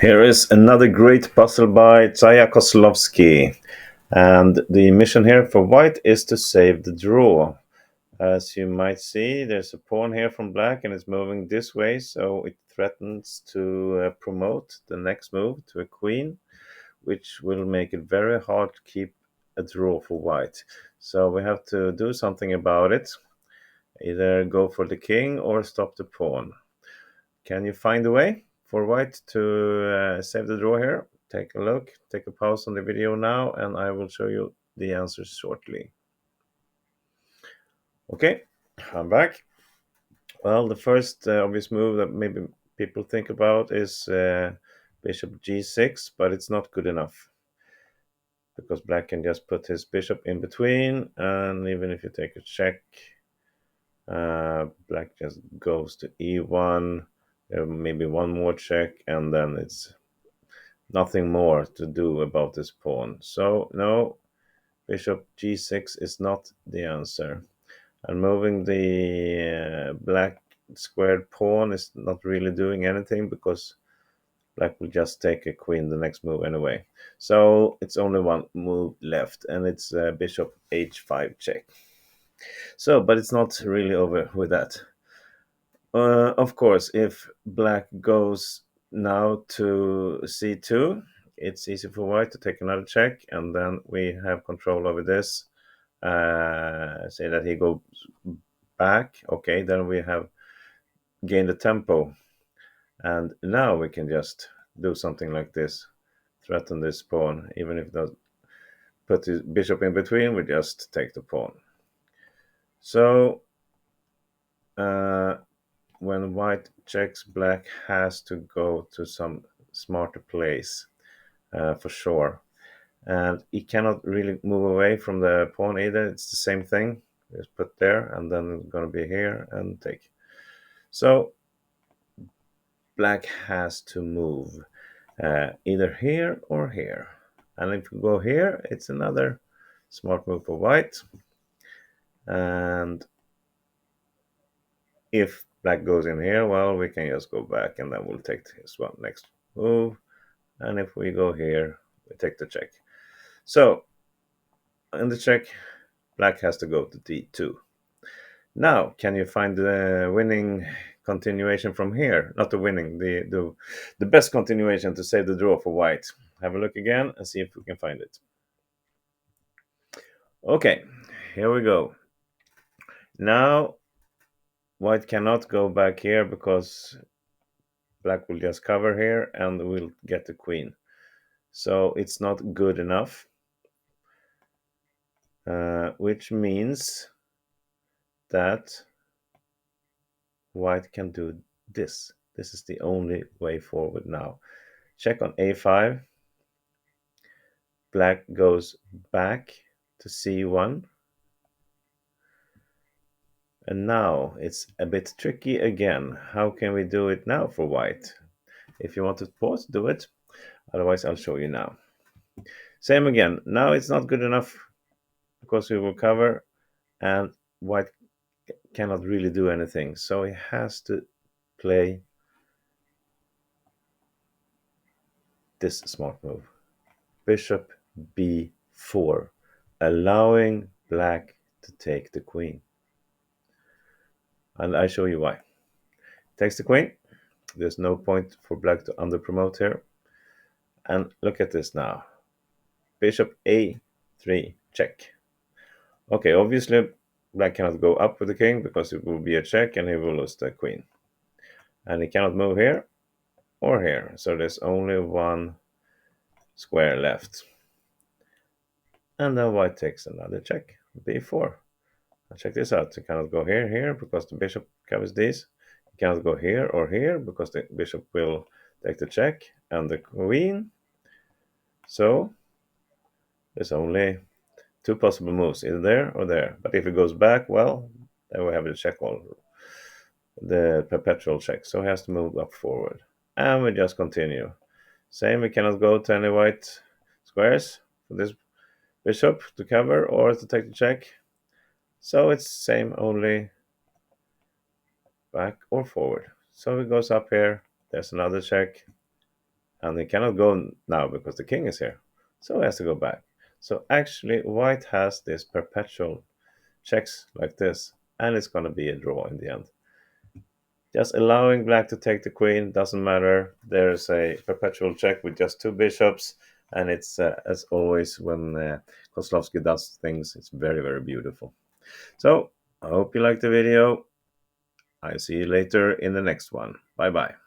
Here is another great puzzle by Szaja Kozlowski. And the mission here for white is to save the draw. As you might see, there's a pawn here from black and it's moving this way, so it threatens to promote the next move to a queen, which will make it very hard to keep a draw for white. So we have to do something about it. Either go for the king or stop the pawn. Can you find a way for white to save the draw here? Take a look, take a pause on the video now, and I will show you the answers shortly. Okay, I'm back. Well, the first obvious move that maybe people think about is bishop g6, but it's not good enough because black can just put his bishop in between, and even if you take a check, black just goes to e1, maybe one more check, and then it's nothing more to do about this pawn. So no, bishop g6 is not the answer. And moving the black squared pawn is not really doing anything because black will just take a queen the next move anyway. So it's only one move left, and it's bishop h5 check. So, but it's not really over with that. Of course, if black goes now to c2, it's easy for white to take another check, and then we have control over this. Say that he goes back, okay, then we have gained the tempo, and now we can just do something like this, threaten this pawn, even if it does put the bishop in between, we just take the pawn. So when white checks, black has to go to some smarter place for sure. And he cannot really move away from the pawn either. It's the same thing. Just put there, and then it's going to be here and take. So black has to move either here or here. And if we go here, it's another smart move for white. And if black goes in here, well, we can just go back, and then we'll take his one next move. And if we go here, we take the check. So in the check, black has to go to d2. Now, can you find the winning continuation from here? Not the winning, the best continuation to save the draw for white. Have a look again and see if we can find it. Okay, here we go. Now, white cannot go back here because black will just cover here and we'll get the queen. So it's not good enough, which means that white can do this. This is the only way forward now. Check on a5. Black goes back to c1. And now it's a bit tricky again. How can we do it now for white? If you want to pause, do it. Otherwise, I'll show you now. Same again. Now it's not good enough because we will cover and white cannot really do anything. So he has to play this smart move. Bishop b4, allowing black to take the queen. And I show you why. Takes the queen. There's no point for black to under-promote here. And look at this now. Bishop a3, check. Okay, obviously black cannot go up with the king because it will be a check and he will lose the queen. And he cannot move here or here. So there's only one square left. And then white takes another check, b4. Now check this out. He cannot go here, because the bishop covers these. He cannot go here or here because the bishop will take the check and the queen. So there's only two possible moves, either there or there. But if it goes back, well, then we have the check all, the perpetual check. So he has to move up forward. And we just continue. Same, we cannot go to any white squares for this bishop to cover or to take the check. So it's same, only back or forward. So it goes up here. There's another check. and he cannot go now because the king is here. So he has to go back. So actually, white has this perpetual checks like this, and it's going to be a draw in the end. Just allowing black to take the queen doesn't matter. There's a perpetual check with just two bishops, and it's as always when Kozlowski does things, it's very, very beautiful. So I hope you liked the video. I see you later in the next one. Bye bye.